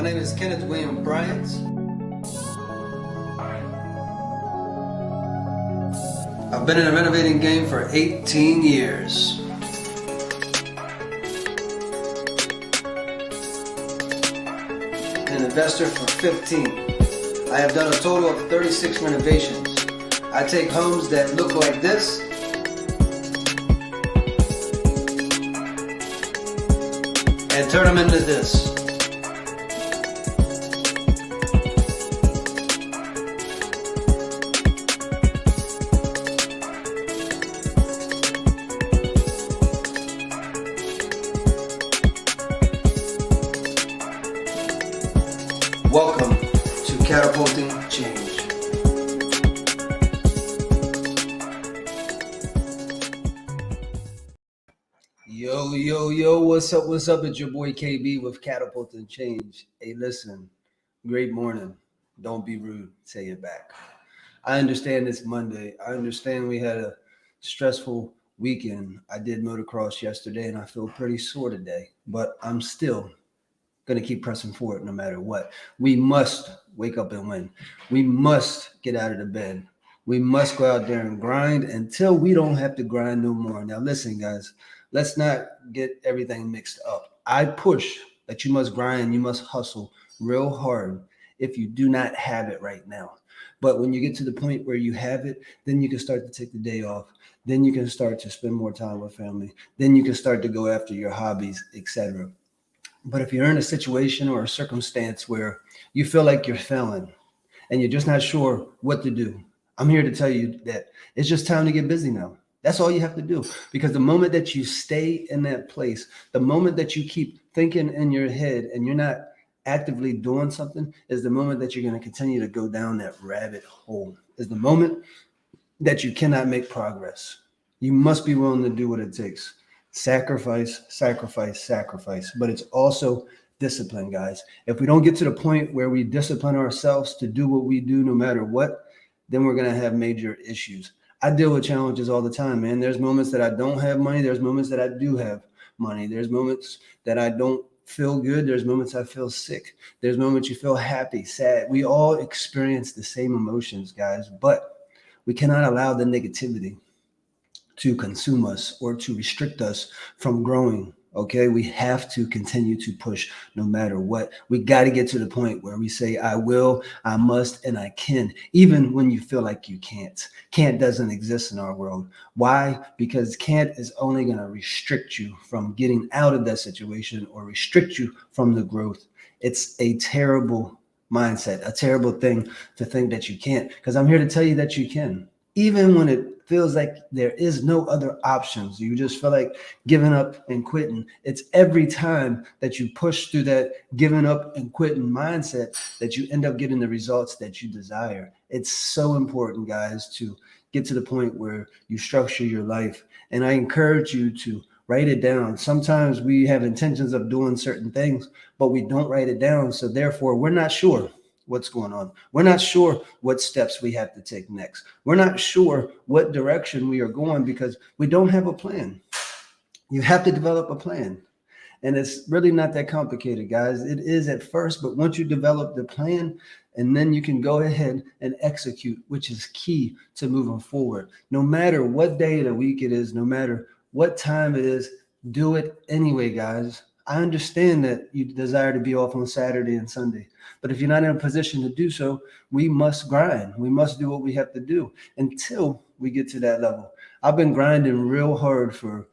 My name is Kenneth William Bryant. I've been in the renovating game for 18 years. An investor for 15. I have done a total of 36 renovations. I take homes that look like this and turn them into this. Welcome to Catapulting Change. Yo, what's up? It's your boy KB with Catapulting Change. Hey, listen, great morning. Don't be rude. Say it back. I understand it's Monday. I understand we had a stressful weekend. I did motocross yesterday and I feel pretty sore today, but I'm still going to keep pressing forward no matter what. We must wake up and win. We must get out of the bed. We must go out there and grind until we don't have to grind no more. Now, listen, guys, let's not get everything mixed up. I push that you must grind, you must hustle real hard if you do not have it right now. But when you get to the point where you have it, then you can start to take the day off. Then you can start to spend more time with family. Then you can start to go after your hobbies, etc. But if you're in a situation or a circumstance where you feel like you're failing and you're just not sure what to do, I'm here to tell you that it's just time to get busy now. That's all you have to do. Because the moment that you stay in that place, the moment that you keep thinking in your head and you're not actively doing something, is the moment that you're going to continue to go down that rabbit hole. Is the moment that you cannot make progress. You must be willing to do what it takes. Sacrifice. But it's also discipline, guys. If we don't get to the point where we discipline ourselves to do what we do no matter what, then we're going to have major issues. I deal with challenges all the time, man. There's moments that I don't have money. There's moments that I do have money. There's moments that I don't feel good. There's moments I feel sick. There's moments you feel happy, sad. We all experience the same emotions, guys, but we cannot allow the negativity to consume us or to restrict us from growing. Okay, we have to continue to push no matter what. We got to get to the point where we say, I will, I must, and I can, even when you feel like you can't. Can't doesn't exist in our world. Why? Because can't is only going to restrict you from getting out of that situation or restrict you from the growth. It's a terrible mindset, a terrible thing to think that you can't, because I'm here to tell you that you can. Even when it feels like there is no other options, you just feel like giving up and quitting. It's every time that you push through that giving up and quitting mindset that you end up getting the results that you desire. It's so important, guys, to get to the point where you structure your life. And I encourage you to write it down. Sometimes we have intentions of doing certain things, but we don't write it down. So therefore, we're not sure what's going on. We're not sure what steps we have to take next. We're not sure what direction we are going because we don't have a plan. You have to develop a plan. And it's really not that complicated, guys. It is at first, but once you develop the plan, and then you can go ahead and execute, which is key to moving forward. No matter what day of the week it is, no matter what time it is, do it anyway, guys. I understand that you desire to be off on Saturday and Sunday, but if you're not in a position to do so, we must grind. We must do what we have to do until we get to that level. I've been grinding real hard for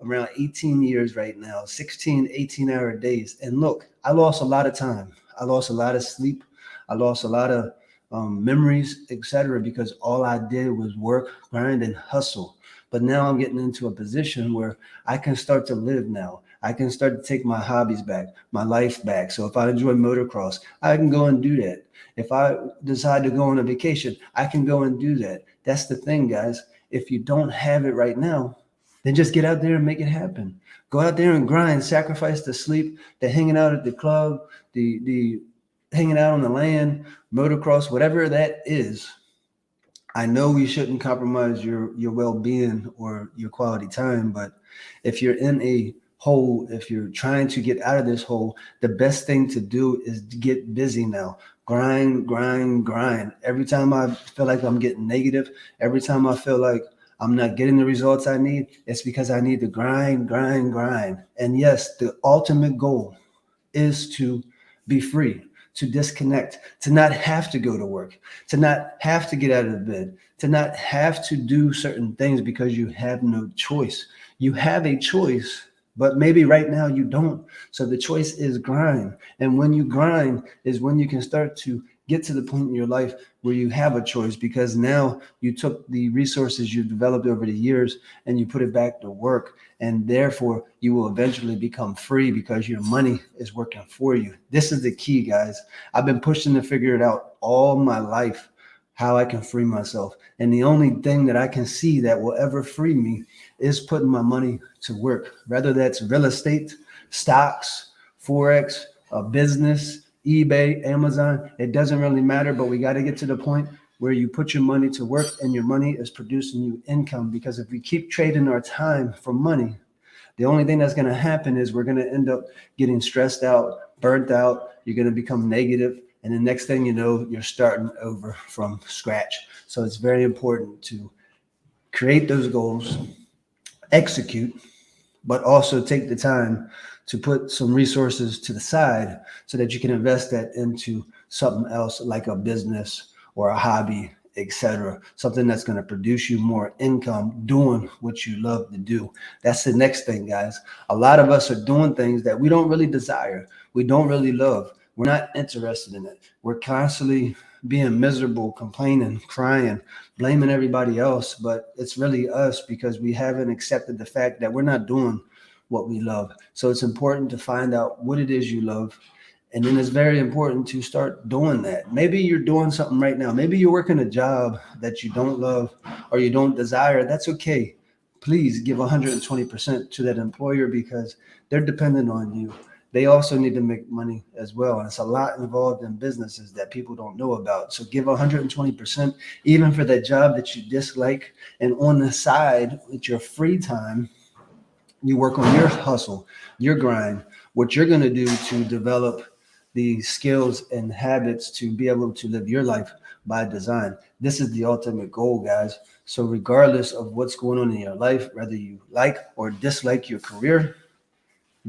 around 18 years right now, 16, 18-hour days. And look, I lost a lot of time. I lost a lot of sleep. I lost a lot of memories, etc., because all I did was work, grind, and hustle. But now I'm getting into a position where I can start to live now. I can start to take my hobbies back, my life back. So if I enjoy motocross, I can go and do that. If I decide to go on a vacation, I can go and do that. That's the thing, guys. If you don't have it right now, then just get out there and make it happen. Go out there and grind, sacrifice the sleep, the hanging out at the club, the hanging out on the land, motocross, whatever that is. I know we shouldn't compromise your well-being or your quality time, but if you're in a hole, if you're trying to get out of this hole, the best thing to do is to get busy now. Grind, grind, grind. Every time I feel like I'm getting negative, every time I feel like I'm not getting the results I need, it's because I need to grind, grind, grind. And yes, the ultimate goal is to be free, to disconnect, to not have to go to work, to not have to get out of bed, to not have to do certain things because you have no choice. You have a choice, but maybe right now you don't. So the choice is grind. And when you grind is when you can start to get to the point in your life where you have a choice, because now you took the resources you've developed over the years and you put it back to work, and therefore you will eventually become free because your money is working for you. This is the key, guys. I've been pushing to figure it out all my life, how I can free myself, and the only thing that I can see that will ever free me is putting my money to work, whether that's real estate, stocks, forex, a business, eBay, Amazon. It doesn't really matter, but we got to get to the point where you put your money to work and your money is producing you income. Because if we keep trading our time for money, the only thing that's going to happen is we're going to end up getting stressed out, burnt out. You're going to become negative, and the next thing you know, you're starting over from scratch. So it's very important to create those goals, execute, but also take the time to put some resources to the side so that you can invest that into something else like a business or a hobby, etc. Something that's going to produce you more income doing what you love to do. That's the next thing, guys. A lot of us are doing things that we don't really desire. We don't really love. We're not interested in it. We're constantly being miserable, complaining, crying, blaming everybody else, but it's really us because we haven't accepted the fact that we're not doing what we love. So it's important to find out what it is you love. And then it's very important to start doing that. Maybe you're doing something right now. Maybe you're working a job that you don't love or you don't desire. That's okay. Please give 120% to that employer because they're dependent on you. They also need to make money as well. And it's a lot involved in businesses that people don't know about. So give 120%, even for that job that you dislike. And on the side, with your free time, you work on your hustle, your grind, what you're going to do to develop the skills and habits to be able to live your life by design. This is the ultimate goal, guys. So regardless of what's going on in your life, whether you like or dislike your career,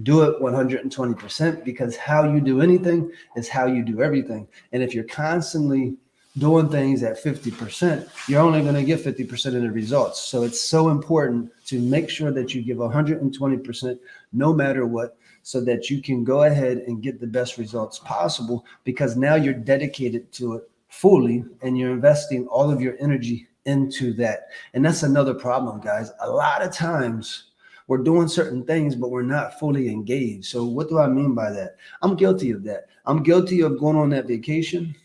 do it 120% because how you do anything is how you do everything. And if you're constantly doing things at 50%, you're only going to get 50% of the results. So it's so important to make sure that you give 120% no matter what, so that you can go ahead and get the best results possible, because now you're dedicated to it fully and you're investing all of your energy into that. And that's another problem, guys. A lot of times we're doing certain things, but we're not fully engaged. So what do I mean by that? I'm guilty of that. I'm guilty of going on that vacation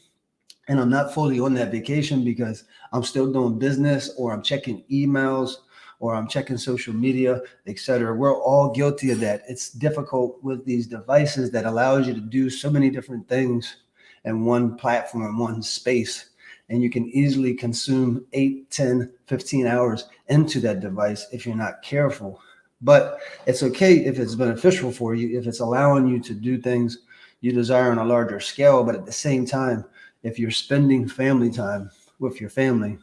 and I'm not fully on that vacation because I'm still doing business or I'm checking emails or I'm checking social media, etc. We're all guilty of that. It's difficult with these devices that allows you to do so many different things in one platform, one space. And you can easily consume 8, 10, 15 hours into that device if you're not careful. But it's okay if it's beneficial for you, if it's allowing you to do things you desire on a larger scale. But at the same time, if you're spending family time with your family,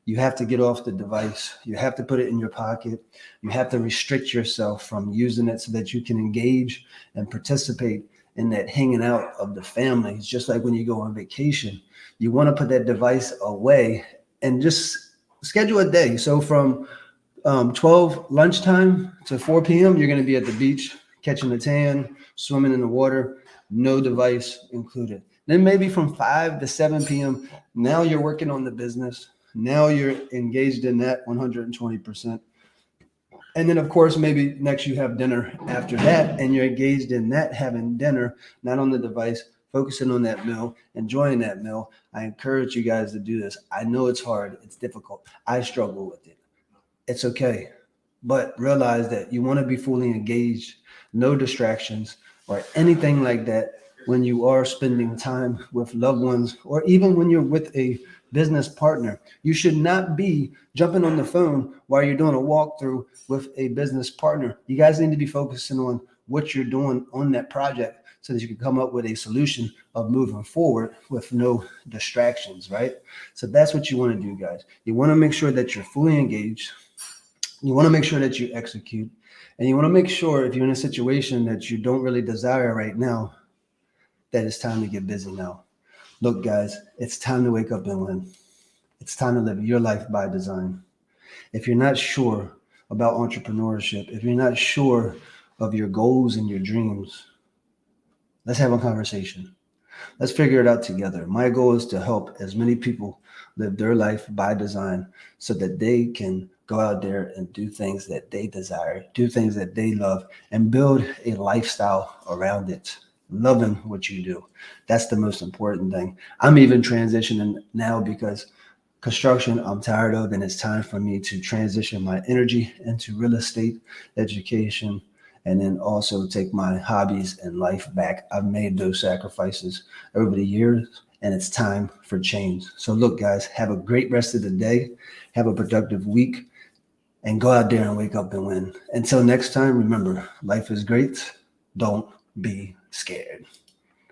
you have to get off the device. You have to put it in your pocket. You have to restrict yourself from using it so that you can engage and participate in that hanging out of the family. It's just like when you go on vacation, you want to put that device away and just schedule a day. So from 12 lunchtime to 4 p.m., you're going to be at the beach, catching a tan, swimming in the water, no device included. Then maybe from 5 to 7 p.m., now you're working on the business. Now you're engaged in that 120%. And then, of course, maybe next you have dinner after that, and you're engaged in that, having dinner, not on the device, focusing on that meal, enjoying that meal. I encourage you guys to do this. I know it's hard. It's difficult. I struggle with it. It's okay. But realize that you want to be fully engaged, no distractions or anything like that when you are spending time with loved ones, or even when you're with a business partner. You should not be jumping on the phone while you're doing a walkthrough with a business partner. You guys need to be focusing on what you're doing on that project so that you can come up with a solution of moving forward with no distractions, right? So that's what you want to do, guys. You want to make sure that you're fully engaged. You want to make sure that you execute. And you want to make sure if you're in a situation that you don't really desire right now, that it's time to get busy now. Look, guys, it's time to wake up and win. It's time to live your life by design. If you're not sure about entrepreneurship, if you're not sure of your goals and your dreams, let's have a conversation. Let's figure it out together. My goal is to help as many people live their life by design so that they can go out there and do things that they desire, do things that they love, and build a lifestyle around it, loving what you do. That's the most important thing. I'm even transitioning now because construction I'm tired of, and it's time for me to transition my energy into real estate, education, and then also take my hobbies and life back. I've made those sacrifices over the years, and it's time for change. So look, guys, have a great rest of the day. Have a productive week, and go out there and wake up and win. Until next time, remember, life is great. Don't be scared.